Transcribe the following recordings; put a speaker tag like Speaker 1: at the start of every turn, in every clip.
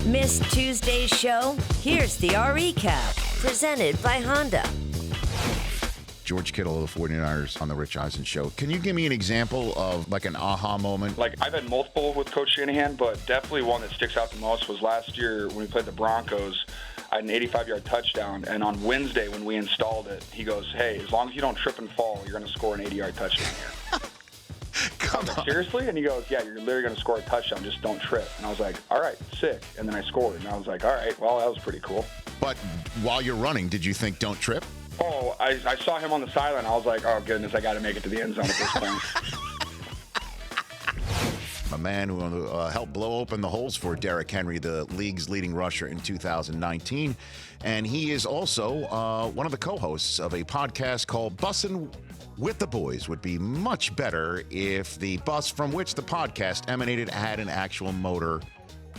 Speaker 1: Missed Tuesday's show? Here's the recap, presented by Honda.
Speaker 2: George Kittle of the 49ers on the Rich Eisen show. Can you give me an example of like an aha moment?
Speaker 3: Like, I've had multiple with Coach Shanahan, but definitely one that sticks out the most was last year when we played the Broncos. I had an 85-yard touchdown, and on Wednesday when we installed it, he goes, hey, as long as you don't trip and fall, you're going to score an 80-yard touchdown here.
Speaker 2: Come on.
Speaker 3: Seriously? And he goes, yeah, you're literally going to score a touchdown, just don't trip. And I was like, all right, sick. And then I scored, and I was like, all right, well, that was pretty cool.
Speaker 2: But while you're running, did you think don't trip?
Speaker 3: Oh, I saw him on the sideline. I was like, oh, goodness, I got to make it to the end zone at this point.
Speaker 2: A man who helped blow open the holes for Derrick Henry, the league's leading rusher in 2019. And he is also one of the co-hosts of a podcast called Bussin' with the Boys. Would be much better if the bus from which the podcast emanated had an actual motor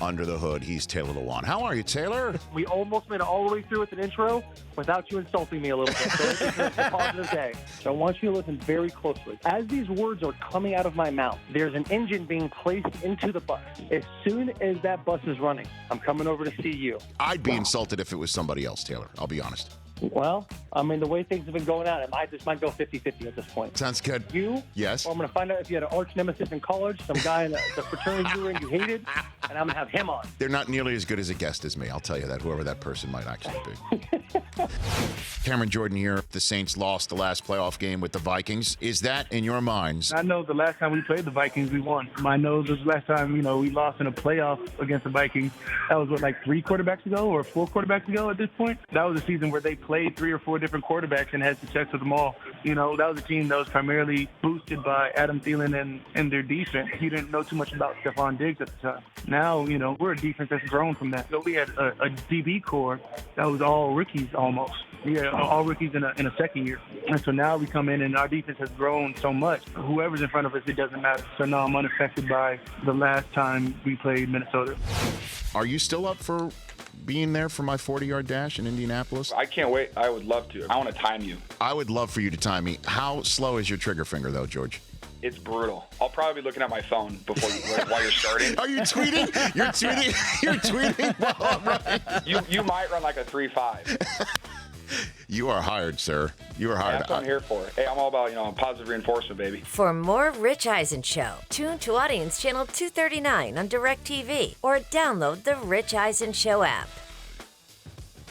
Speaker 2: under the hood. He's Taylor Lewan. How are you, Taylor?
Speaker 4: We almost made it all the way through with an intro without you insulting me a little bit. So it's a positive day. So I want you to listen very closely. As these words are coming out of my mouth, there's an engine being placed into the bus. As soon as that bus is running, I'm coming over to see you.
Speaker 2: I'd be insulted if it was somebody else, Taylor. I'll be honest.
Speaker 4: Well, I mean, the way things have been going out, this might go 50-50 at this point.
Speaker 2: Sounds good.
Speaker 4: You?
Speaker 2: Yes.
Speaker 4: Well, I'm going to find out if you had an arch nemesis in college, some guy in the fraternity you were in you hated, and I'm going to have him on.
Speaker 2: They're not nearly as good as a guest as me. I'll tell you that, whoever that person might actually be. Cameron Jordan here. The Saints lost the last playoff game with the Vikings. Is that, in your minds?
Speaker 5: I know the last time we played the Vikings, we won. I know the last time, we lost in a playoff against the Vikings. That was, like 3 quarterbacks ago or 4 quarterbacks ago at this point? That was a season where they played 3 or 4 different quarterbacks and had success with them all. That was a team that was primarily boosted by Adam Thielen and their defense. You didn't know too much about Stephon Diggs at the time. Now, we're a defense that's grown from that. So we had a DB core that was all rookies almost. Yeah, all rookies in a second year. And so now we come in and our defense has grown so much. Whoever's in front of us, it doesn't matter. So now I'm unaffected by the last time we played Minnesota.
Speaker 2: Are you still up for being there for my 40-yard dash in Indianapolis?
Speaker 3: I can't wait. I would love to. I want to time you.
Speaker 2: I would love for you to time me. How slow is your trigger finger, though, George?
Speaker 3: It's brutal. I'll probably be looking at my phone before while you're starting.
Speaker 2: Are you tweeting? You're tweeting? You're tweeting? Well, right.
Speaker 3: You might run like a 3.5.
Speaker 2: You are hired, sir. You are hired.
Speaker 3: That's what I'm here for. Hey, I'm all about, positive reinforcement, baby.
Speaker 1: For more Rich Eisen Show, tune to Audience Channel 239 on DirecTV or download the Rich Eisen Show app.